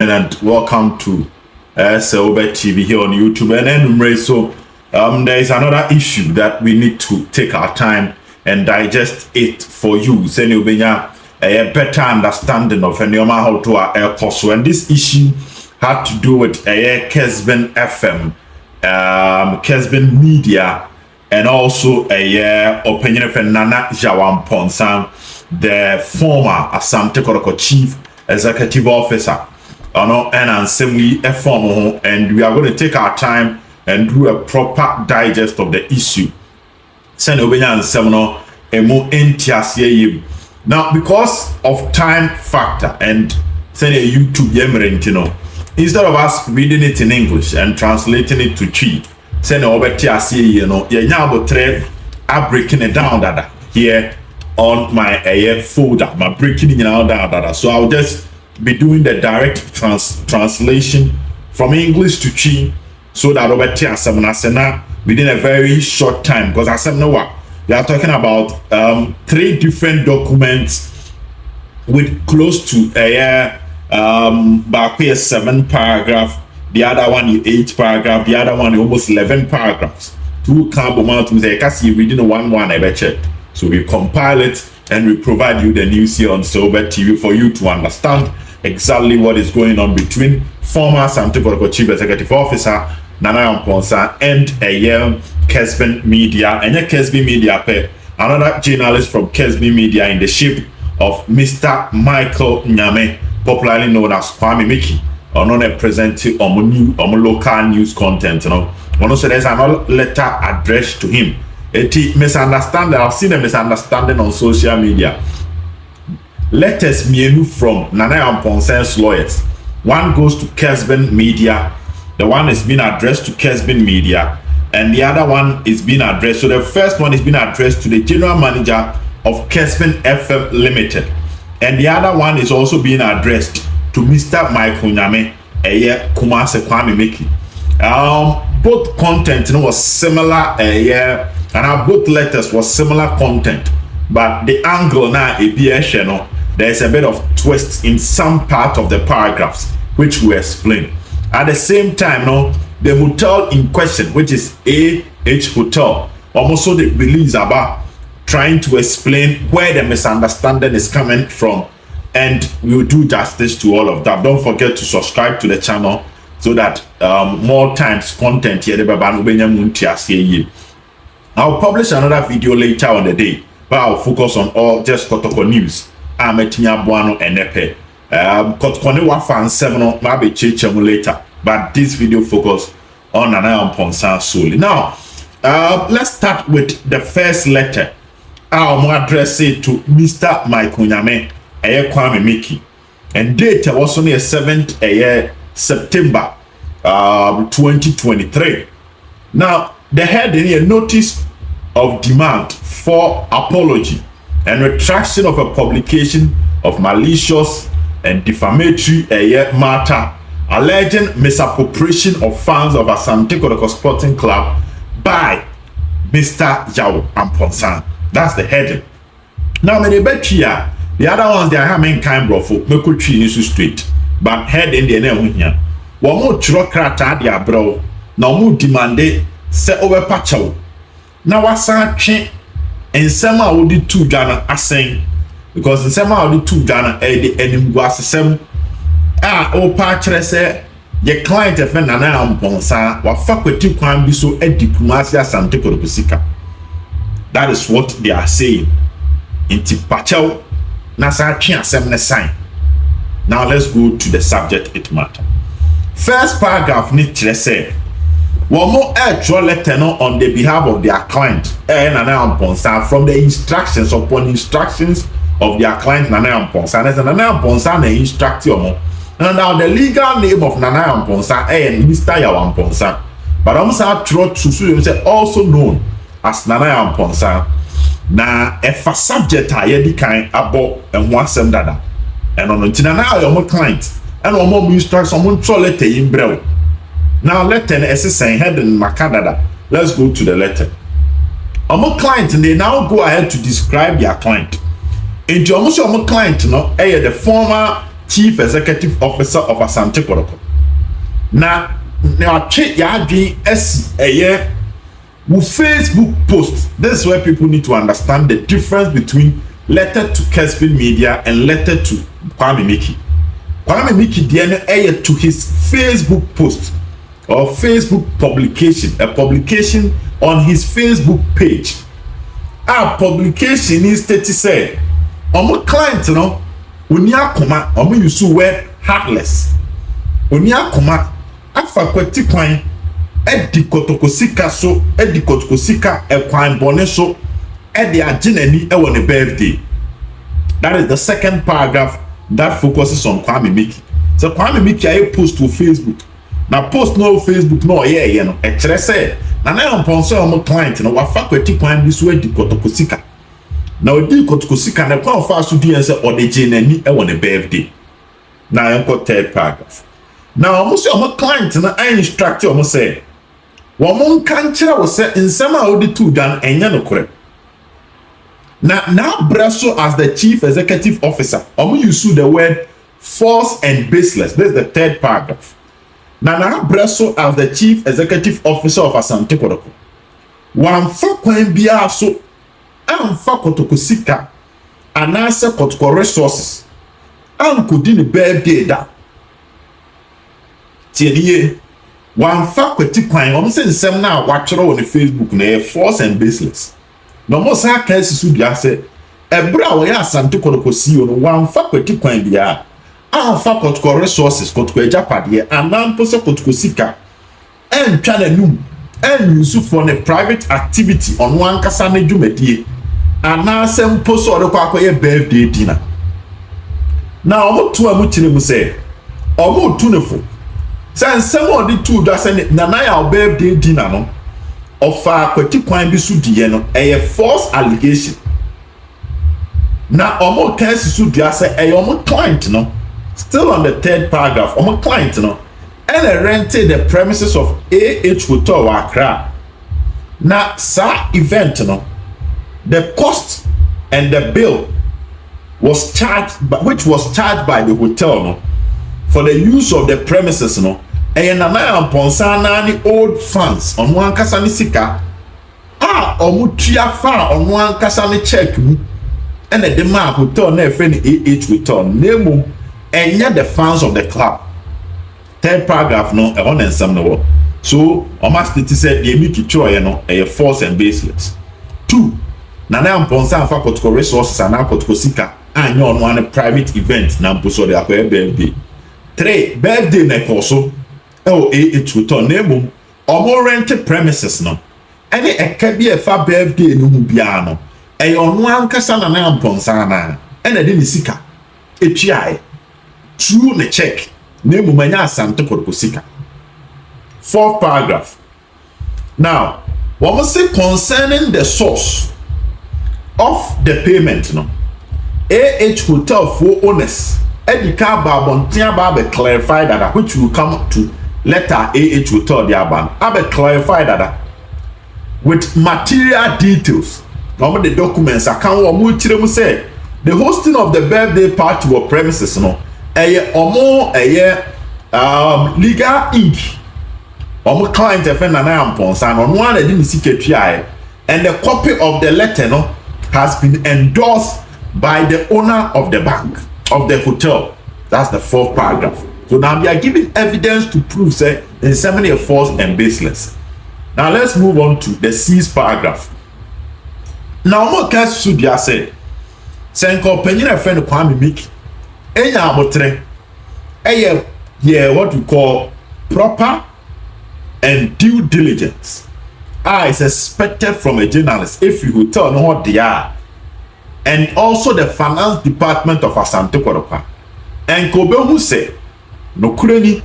evening and welcome to Obed TV here on YouTube. And then, so there is another issue that we need to take our time and digest it for you. Send you a better understanding of how to our course. And this issue had to do with Kessben FM, Kessben Media, and also opinion of Nana Jawan, the former Asante Kotoko Chief Executive Officer. And we are going to take our time and do a proper digest of the issue. Now, because of time factor and YouTube, instead of us reading it in English and translating it to Chi, I'm breaking it down here on my folder. I'm breaking it down. So I'll just be doing the direct translation from English to Chi, so that over here within a very short time, because I said no what we are talking about 3 different documents with close to back here 7 paragraph, the other one 8 paragraph, the other one almost 11 paragraphs. 2 carbon out to say reading one I bet check. So we compile it and we provide you the news here on Obed TV for you to understand exactly what is going on between former Asante Kotoko Chief Executive Officer Nana Amponsa and Kessben Media. And Kessben Media, another journalist from Kessben Media in the shape of Mr. Michael Nyame, popularly known as Kwame Mickey, or non-presenting local news content. Also, there's another letter addressed to him. Misunderstanding. I've seen a misunderstanding on social media. Letters from Nana Amponsa's lawyers. One goes to Kessben Media. The one is being addressed to Kessben Media, and the other one is being addressed. So the first one is being addressed to the general manager of Kessben FM Limited, and the other one is also being addressed to Mr. Michael Nyame, Kumase Kwame Mickey. Both content was similar, and both letters was similar content, but the angle now there's a bit of twist in some part of the paragraphs, which we explain. At the same time, the hotel in question, which is AH Hotel, also the release about trying to explain where the misunderstanding is coming from, and we will do justice to all of that. Don't forget to subscribe to the channel so that more times content here. I'll publish another video later on the day, but I'll focus on all just Kotoko news. I'm Buano and Epe. Kotoko wafan 7 maybe chechemu later, but this video focus on Nana Amponsa solely. Now, let's start with the first letter. I'll address it to Mr. Michael Nyame, Kwame Mickey, and date was on the 7th September 2023. Now, the heading here, notice of demand for apology and retraction of a publication of malicious and defamatory matter alleging misappropriation of funds of Asante Kotoko Sporting Club by Mr. Yao Amponsa. That's the heading. Now, the other ones they are having kind brofo make you straight, but heading the name here. One more churokrata dia bro. Now more demanded se over pacho. Now what's that? And somehow would the 2 Ghana asing, because in somehow the 2 Ghana the enemy was some patch say your client of Nana Amponsa what fuck with you can be so edikumasia Asante Kotoko. That is what they are saying. Inti pacho nasa asem sign. Now let's go to the subject it matter. First paragraph need to say one more actual letter on the behalf of their client Nana Amponsa from the instructions upon instructions of their client Nana Amponsa. And Nana Amponsa na instruct you. And now the legal name of Nana Amponsa and Mr. Yao Amponsa, but also known as Nana Amponsa. Na a subject I kind about and one sem dada. And on now your client and on more instruct someone to letter in brew. Now letter saying head in Macadada. Let's go to the letter. Our client, and they now go ahead to describe their client. Into almost your client, the former Chief Executive Officer of Asante Kotoko. Na atwe yadwen asi eye wo Facebook post. This is where people need to understand the difference between letter to Kessben Media and letter to Kwame Miki. Kwame Miki DNA to his Facebook post or Facebook publication, a publication on his Facebook page. Our publication is 30 say, omo client no, oni akoma, omo use word heartless. Oni akoma, afa kwati kwan, edi kotoko sika so, edi kotoko sika kwan bone so, edi agineni ewo ne birthday. That is the second paragraph that focuses on Kwame Miki. So Kwame Miki I post to Facebook. Now post no Facebook no yeah no. E kire say na na mponso omo client no wafa kwati kwan bi so edi kotoko sika. Na odi kotoko sika na kwa fa so di ense odeje nani e won birthday. Na yanko third paragraph. Now omo so omo client na I instruct omo say wo mon kan kire wo say nsem a odi tu dan enye no kore. Now Brasso as the Chief Executive Officer, use the word false and baseless. This is the third paragraph. Now Brasso as the Chief Executive Officer of Asante Kotoko. One for kwan bia so amfa Kotoko sika anase Kotoko resources. Kudi ni birthday da. Tiye one for kwati kwan say nsem na watchero on Facebook na false and baseless. No mo sa kan sisu bia se ebra wo ya Asante Kotoko CEO no wan fa kwati kwan bia fa Kotoko resources Kotoko ejapade anampo se Kotoko sika entwa nanum use for a private activity on one kasa na dwumadie anase mpo so de kwa akoye birthday dinner na omo to amu kire mu se omo tunefo se nsem odi tu da se na na ya birthday dinner no offer kwati kwan bi so die no false allegation na omo kan sisu dia say omo client no still on the third paragraph omo client no rented the premises of AH Hotel Accra na sa event no the cost and the bill was charged which was charged by the hotel no for the use of the premises no na ponsana ni old funds on one kasa ni sika omu tua fa on one kasa ni check mu ene de ma hotel na efe ni AH Hotel name enye the funds of the club. Third paragraph no e won ensam no so almost it said the Miki choye no false and baseless. 2 na ponsa fa Kotoko resources and Kotoko sika anya on one private event na mposo de akoye birthday. 3 birthday na koso AH Hotel name omo rent premises no any eka bi e fa birthday no hu bia no ono ankasa na mponsa na ena de ni sika etuae true ne check name manya Asante Kotoko sika. 4th paragraph. Now what say concerning the source of the payment no AH Hotel for owners edika babontia ba be clarify that which will come to letter AH Hotel the aban abe clarify that with material details. Now the documents account wo mu kire mu say the hosting of the birthday party or premises no legal ink client na mponsa no one dey ni secretary and the copy of the letter no has been endorsed by the owner of the bank of the hotel. That's the 4th paragraph. So now we are giving evidence to prove say in seminary false and baseless. Now let's move on to the 6th paragraph. Now mo ka su dia say senko penyin friend Kwame Miki enya abotre what we call proper and due diligence is expected from a journalist if you will tell what they are, and also the finance department of Asante Kotoko and Kobe who say no kureni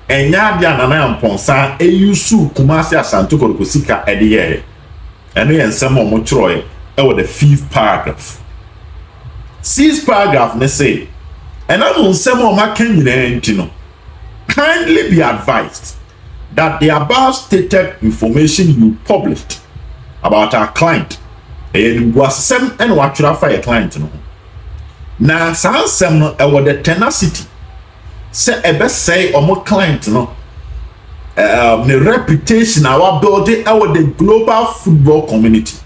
enya dia nana mponsa eyusu Kumasi Asante Kotoko sika ediye eno yensem omo chroye with the 5th paragraph. 6th paragraph ne say and I will say more kindly be advised that the above stated information you published about our client and was some and what should I fire client no na saa nsɛm no ɛwɔ the tenacity sɛ ɛbɛsɛe ɔmo client no the reputation our building ɛwɔ the global football community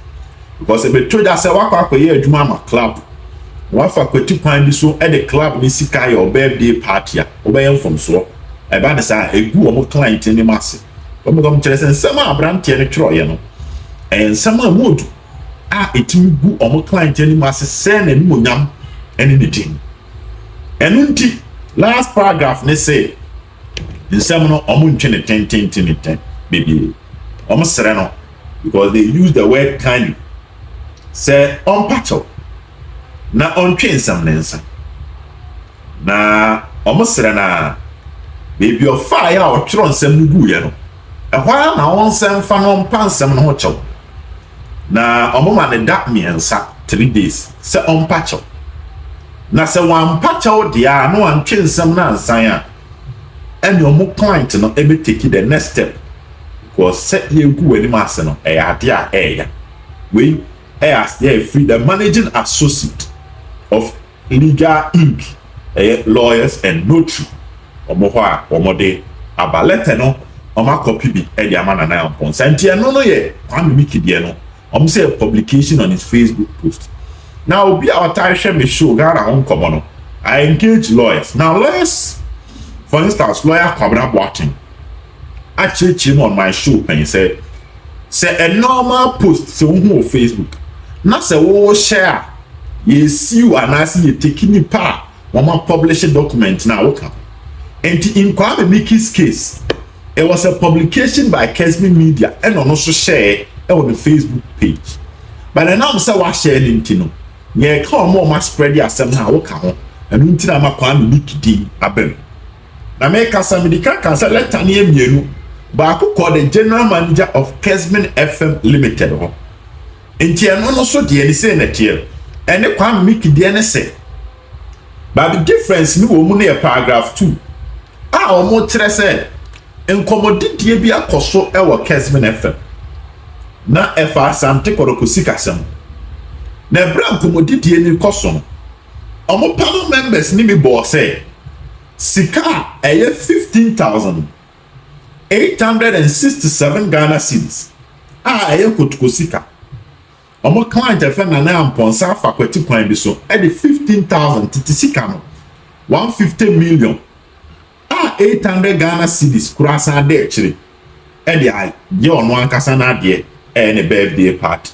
because ɛbɛtɔ da sɛ wakɔ akɔyɛ adwuma ama club wafa kwati kwan bi so ɛde club ne sika yɛ birthday party a ɔbɛyɛ mfomsoɔ ɛba ne saa egu ɔmo client ne ase ɔmo dɔm kyerɛ sɛ nsɛm a aberanteɛ no twerɛeɛ no nsɛm a moodu a ɛtumi gu ɔmo client ne ase sɛ n'animonyam ɛne ne din ɛno nti last paragraph ne say nsɛm no ɔmo ntwe ne ten baby ɔmo srɛ no because they use the word kindly sɛ ɔmpakyɛw na ɔntwe nsɛm ne nsa na ɔmo srɛ na baby ɔfa ya ɔtwerɛ nsɛm no gu yɛ no ɛhɔ ara na ɔnsɛm fa no ɔmpa nsɛm no ho kyɛw na ɔmo ma ne da mmiɛnsa 3 days sɛ ɔmpakyɛw na sɛ wampakyɛw deɛ a na wantwe nsɛm no ansan a ɛne ɔmo client no ebe take the next step because sɛ yɛgu w'anim ase no ɛyɛ adeɛ a ɛyɛ wei ɛyɛ free the managing associate of Legal Inc. Lawyers and notary ɔmo hɔ a ɔmo de aba letter no ɔmo akɔpi bi ɛde ama Nana Ampon santi ɛno no yɛ Kwame Miki deɛ no ɔmo sɛ publication on his Facebook post now obi a ɔtare hwɛ me show Ghana ho nkɔmɔ no I engage lawyers now lawyers for instance lawyer Kwabena Boateng akyerɛkyerɛ on my show pɛn sɛ a normal post sɛ wohu wɔ Facebook na sɛ wo share yɛsiw anaasɛ yɛteki nipa a wɔma publish document na woka and in Kwame Miki's case it was a publication by Kessben Media and ɔno so share on the Facebook page but ɛnam sɛ wahyɛ ne nti no yɛka ɔma spread the asɛm na woka ho ɛno nti na ma Kwame Miki din abɛm na mekasa medika ka sɛ letter ne emienu baako called the general manager of Kessben FM Limited ho nti ɛno no so deɛ ne sɛ na teɛ ɛne Kwame Miki deɛ ne sɛ but the difference ni wɔ mu ne paragraph 2 a ɔmo kyerɛ sɛ nkɔmmɔdidie bi akɔ so ɛwɔ Kessben FM na ɛfa Asante Kotoko sikasɛm na ɛbrɛ nkɔmmɔdidie ni kɔ so no ɔmo panel members ni bi bɔɔ sɛ sika a ɛyɛ 15,867 Ghana cedis a ɛyɛ Kotoko sika ɔmo client ɛfɛ Nana Ampon sa fa kwati kwan bi so ɛde 15,000 titi sika no 150 million a 800 Ghana cedis kura san de akyire ɛde a yɛ ɔno ankasa na adeɛ ɛyɛ ne birthday party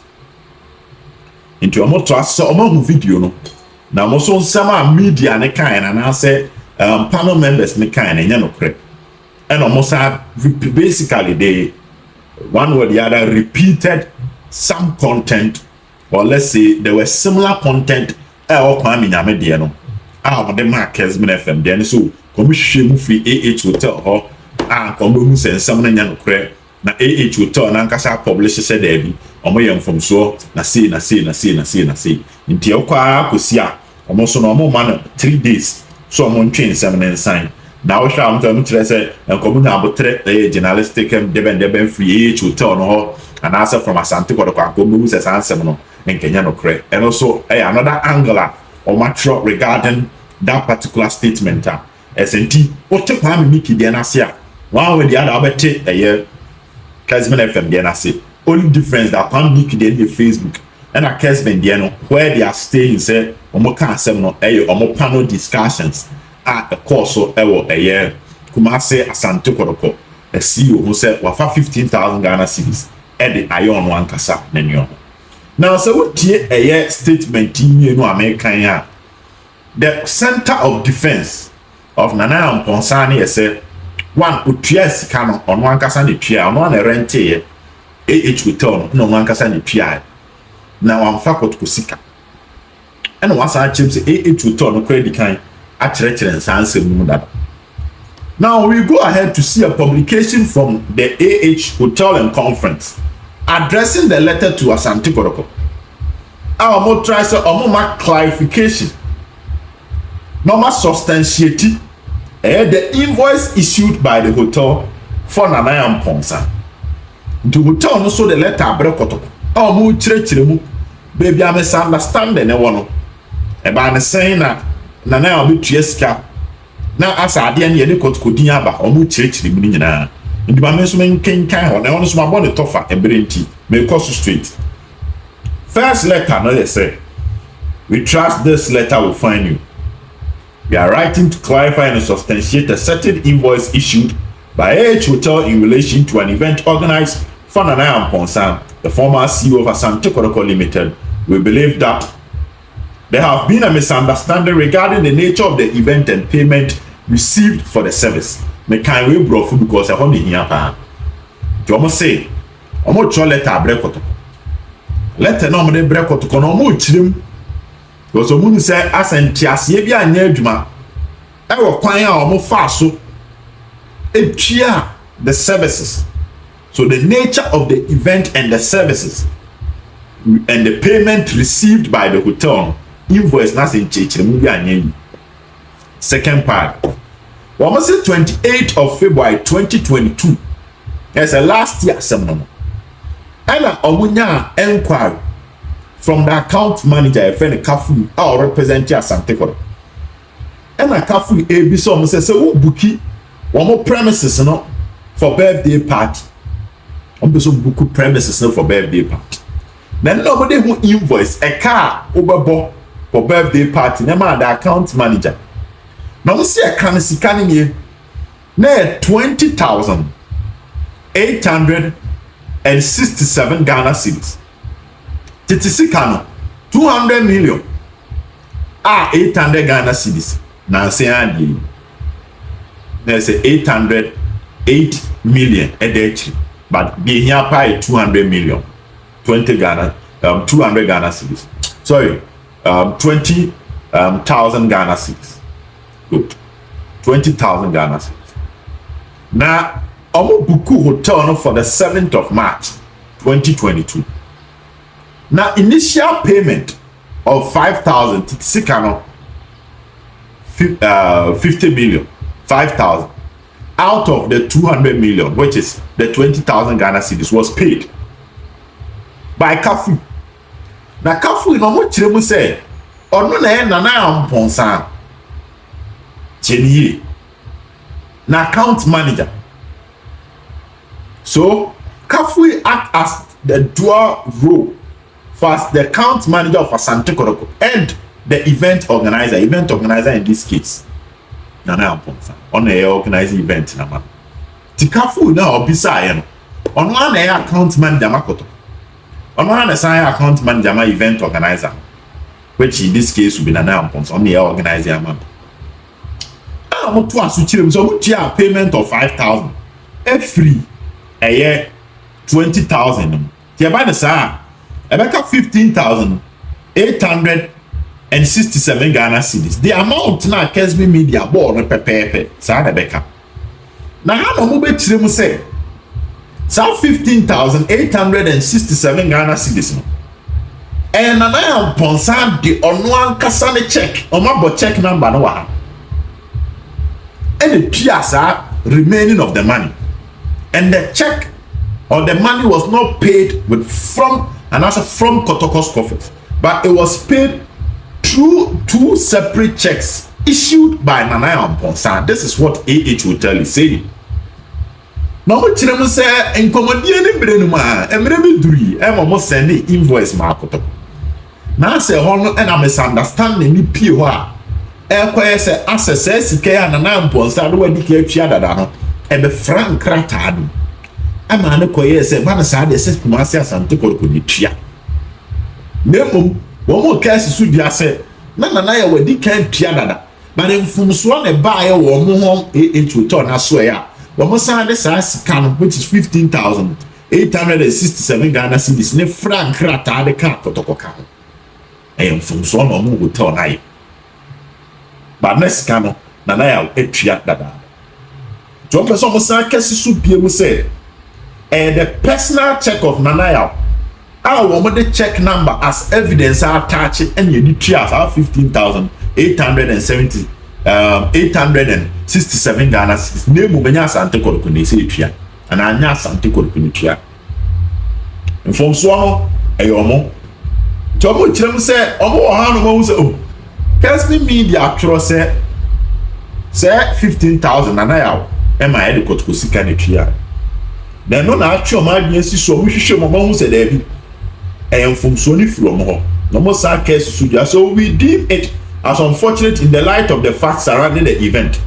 nti ɔmo to asɔ ɔmo hu video no na ɔmo so nsɛm a media ne kan na sɛ panel members ne kan na nyɛ no korɛ ɛna ɔmo sa basically they one or the other repeated some content or let's say there were similar content Kwame Nyame deɛ no a ɔde ma Kessben FM deɛ no so kɔmihwehwɛ mu fi hotel hɔ a kɔmihwɛ sɛ nsɛm no nyɛ no korɛ na hotel na nkasa publish sɛ daabi ɔmo yɛ mfomsoɔ na sei nti ɛkɔ akɔsi a ɔmo so na ɔmo ma no 3 days so ɔmo ntwe nsɛm ne nsan na wohwɛ a ɔmo kyerɛ sɛ nkɔmihwɛ abotrɛ journalistic dɛbɛn free hotel no hɔ anaasɛ from Asante Kotoko akɔmihwɛ sɛ saa nsɛm no nkɛnyɛ no korɛ ɛno so another angle a ɔmo atwerɛ regarding that particular statement a ɛsɛ wote Kwame Miki deɛ n'ase a one way the other wobɛte Kessben FM deɛ n'ase only difference that Kwame Miki deɛ ne Facebook ɛna Kessben deɛ no where they are staying sɛ ɔmo ka asɛm no ɔmo panel discussions a ɛkɔɔ so ɛwɔ Kumase Asante Kotoko CEO ho sɛ wafa 15,000 Ghana cedis ɛde ayɛ ɔno ankasa n'ani ɔho now sɛ wotie statement yi no American a the center of defense of Nana Ampon Sani yɛ one otua sika no ɔno ankasa ne tua ɔno na rente hotel no ɔno ankasa ne tua na wamfa Kotoko sika ɛna wasan kyerɛ sɛ hotel no credit kan akyerɛkyerɛ nsansɛm mu dada. Now we go ahead to see a publication from the Hotel and Conference addressing the letter to Asante Kotoko. Our more try so more clarification. No more substantiate the invoice issued by the hotel for Nana Ampon. The hotel no so the letter Kotoko. Our more chire mu baby I misunderstand the one. eba ne sen na obi tua sika na asa ade ne yede kotokodin aba omo chirechiri mu nyina ndi ba me so men kenkan ho na ono so mabɔ ne tofa ebrenti me cost straight. First letter no they say, we trust this letter will find you. We are writing to clarify and substantiate a certain invoice issued by AH Hotel in relation to an event organized for Nana Mponsa, the former CEO of Asante Kotoko Limited. We believe that there have been a misunderstanding regarding the nature of the event and payment received for the service. Me can we bro food because I want to hear pa. Do almost say, almost try letter break. Letter no me break Kotoko no mo chirim. Because omu say Asante asie bi anya adwuma. E wo kwan a omo fa so etua the services. So the nature of the event and the services and the payment received by the hotel invoice na say chirim bi anya. Second part. Almost 28th of February 2022. That's last year seminar. And omunya enquiry from the account manager, a friend Kafu, our representative Asante Kotoko. And Kafu AB so say so bookie one more premises no for birthday party. So book premises no for birthday party. Then nobody who invoice a car overbo for birthday party. Nema the account manager. Now we see a currency coming here. Now 20,867 Ghana cedis. Titisikano 200 million. 800 Ghana cedis. Now say andi. There's 808 million edechi. But the here pay 200 million. 200 Ghana cedis. Sorry, 20,000 Ghana cedis. Good. 20,000 Ghana cedis. Now, Omo Buku Hotel for the 7th of March 2022. Now, initial payment of 5,000 Sikano 50 million, 5,000 out of the 200 million, which is the 20,000 Ghana cedis, was paid by Kafu. Now, Kafu, no more chiremu say, or no, na Mponsa. Chenye na account manager. So Kafu act as the dual role first the account manager of Asante Kotoko and the event organizer in this case Nana Mponsa on the organizing event na man ti Kafu na obisa ye no on one account manager makoto on one account manager ma event organizer, which in this case will be Nana Mponsa on the organizer man. I'm to assume so we payment of 5,000 free a year 20,000. The about the sa about 15,867 Ghana cedis. The amount na Kessben media board pepe sa the beka. Now how no be chire mu say sa 15,867 Ghana cedis no. And na am ponsa the onwan kasa ne check. O ma bo check number no wa. And the PSR remaining of the money, and the check or the money was not paid from Kotoko's coffers, but it was paid through two separate checks issued by Nana Mponsa. This is what AH Hotel is saying. Now we chiremu say enkomodie ni brenu ma emre bi duri e mo send invoice ma Kotoko. Na say hono and a misunderstanding ni pie ho a ekwe se access sika ya Nana Mponsa do wadi ka atwa dada no e be frank krata do ama ne koye se ba na sa de se kumase Asante Kotoko ni tua nemom wo mo ka su dia se na ya wadi ka tua dada ba ne mfumso na ba ya wo mo ho hotel na so ya wo mo sa de sa sika no which is 15,867 Ghana cedis ne frank krata de ka Kotoko ka mfumso na mo hotel na but next cano Nana ya etua dada. John person mo san kesi su pie mu say the personal check of Nana ya wo mo the check number as evidence attached and you tua as 15,867 Ghana cedis. Name mo benya Asante Kotoko ne say tua and anya Asante Kotoko ne tua. From so no omo. John mo chirem say omo ha no mo say Kessben Media tro say 15,000 na ya e ma e de Kotoko sika ne twa na no na atwe o ma adwen si so mo hwehwe mo hu se da bi mfomso ni from ho no mo sa case studio. So we deem it as unfortunate in the light of the facts surrounding the event.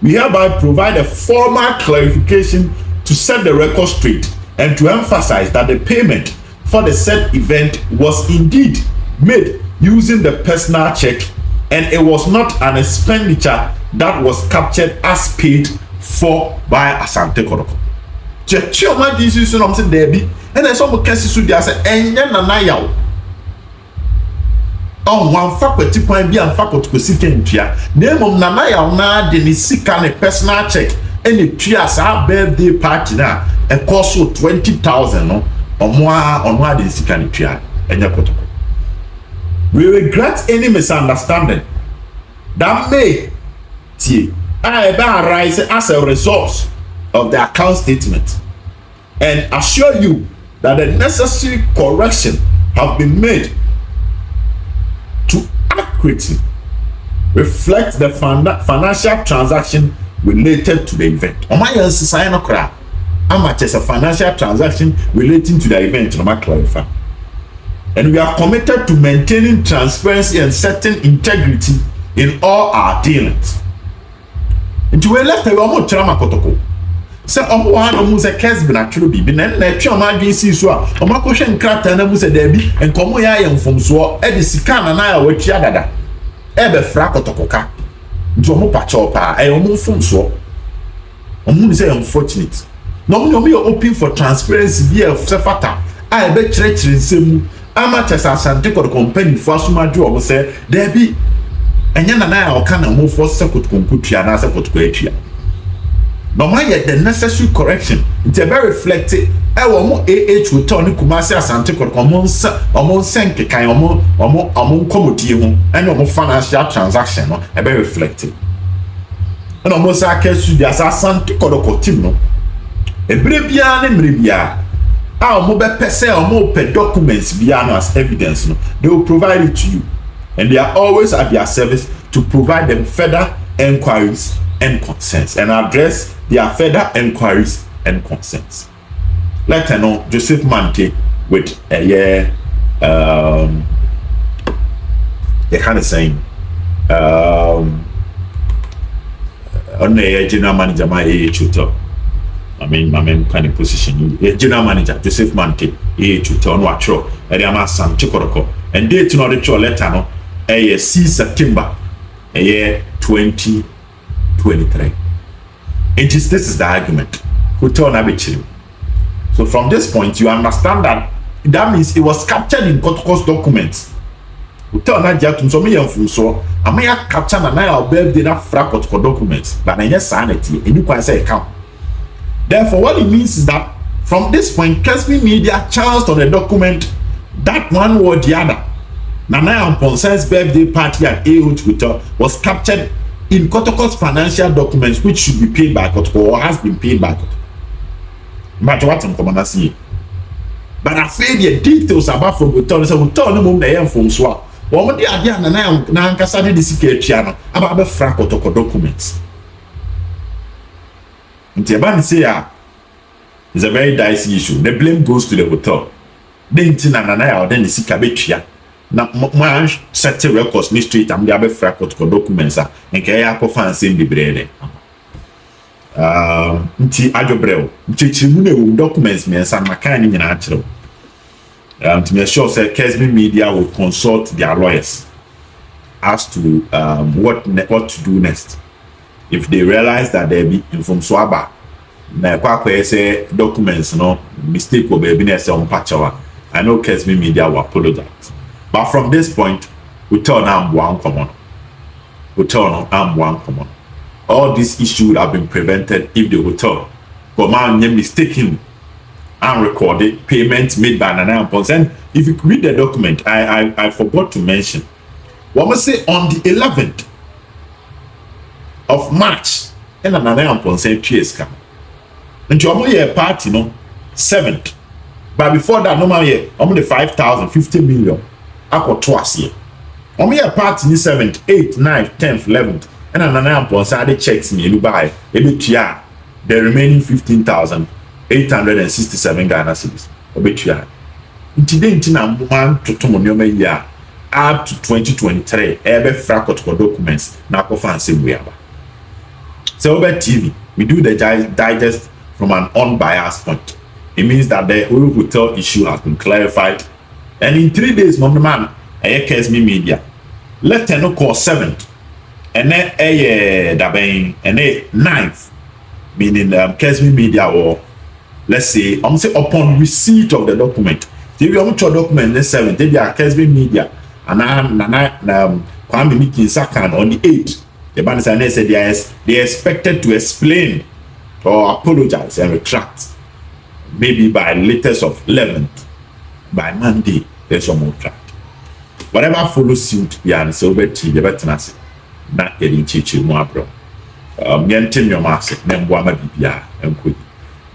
We hereby provide a formal clarification to set the record straight and to emphasize that the payment for the said event was indeed made using the personal check, and it was not an expenditure that was captured as paid for by Asante Kotoko. Chioma this is no say there and then some case studio say enya na yaw on one faculty point bi amfa Kotoko sika ntua na emom na yaw na de ni sika ne personal check and it tua birthday party na e cost 20,000 no omo de sika ne tua enya Kotoko. We regret any misunderstanding that may arise as a result of the account statement, and assure you that the necessary correction have been made to accurately reflect the financial transaction related to the event. How much is a financial transaction relating to the event? Clarify. And we are committed to maintaining transparency and certain integrity in all our dealings. Into a letter, we are Chama Kotoko. Say, no say Kessben actually be. Then na twa ma dwen si so a ma ko hwe nkrata na mu say da bi enkomo ya mfomso e de sika na ya watua dada e be fra Kotoko ka nti omo pa chopa e omo mfomso omo ni say unfortunate no mo you open for transparency be of sefata e be kire nsemu ama chesa Asante Kotoko company fo asomadu omo say da bi enya na ya o ka na mo fo se Kotoko nkutua na se Kotoko atua. No man yet the necessary correction. It's a very reflected. I want AH will turn Kumasi Asante Kotoko among senke kai among commodity and financial transaction. A very reflected. And almost I can see the Asante Kotoko team. A bribia and bribia. Our mobile pese or more documents beyond as evidence. They will provide it to you, and they are always at their service to provide them further enquiries and consents and address their further enquiries and consents. Let us know Joseph Mante with a kind of saying on the general manager my tutor. I mean kind of position. General manager Joseph Mante tutor on what show and I'm Asante Kotoko and date not the letter no a 6 September a year 2023. This is the argument. So from this point, you understand that means it was captured in Kotoko's documents. So me so I may have captured and I birthday na fra Kotoko documents, but I just sanity and you can say account. Therefore, what it means is that from this point, Kessben Media chanced on a document that one or the other. Nana Ponsen's birthday party at AO Twitter was captured in Kotoko's financial documents, which should be paid by Kotoko or has been paid by Kotoko. But what I'm coming to see. But I feel the details about from Hotel. So Hotel no more than from Swa. What the idea na ankasa de secret about the fra Kotoko documents. Ntiabani say it's a very dicey issue. The blame goes to the hotel. Then tina na or then the sika betua. Na man set records ni straight am dey abefra Kotoko documents nke ya akofan sem bebrede nti adwobrel nchichimu na documents me san makan ni nyina akire to make sure say Kessben Media will consult their lawyers as to what to do next if they realize that there be infomso aba na kwakwa say documents no mistake or be na say on patchawa. I know Kessben Media will apologize. But from this point, we turn on one common. All these issues would have been prevented if the hotel command mistaken and recorded payments made by Nana Ampons. And if you read the document, I forgot to mention. What must say on the 11th of March, and Nana Ampons said PSK. And you are party, 7th. But before that, normally, only 5,050 million. Ako twice here. Omo part ni 7th, 8th, 9th, 10th, 11th. And another upon Saturday checks me you buy the remaining 15,867 Ghana cedis. Obetua. Today ntina man to tomonoma year up to 2023 ebe fra Kotoko documents na kofa nsem we aba. So Obed TV, we do the digest from an unbiased point. It means that the whole hotel issue has been clarified. And in 3 days, my man, NYA Kessben media, let them call 7th. And then and then 9th, meaning Kessben media, or let's say, I'm say upon receipt of the document. If you want your document, the 7th, they are Kessben media, and Kwame Sakan on the 8th. The band said they are expected to explain or apologize and retract. Maybe by latest of 11th, by Monday, there's some more track. Whatever follows suit, we are so Obed TV, better not getting chichi more bro. Maintain your mask, then Wama BPR and quick.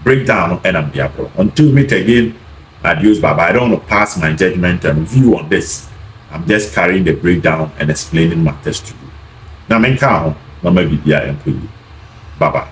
Breakdown and I'm there, bro. Until we meet again, adios, bye. I don't want to pass my judgment and view on this. I'm just carrying the breakdown and explaining matters to you. Now, men count, Mama BPR and quick. Bye bye.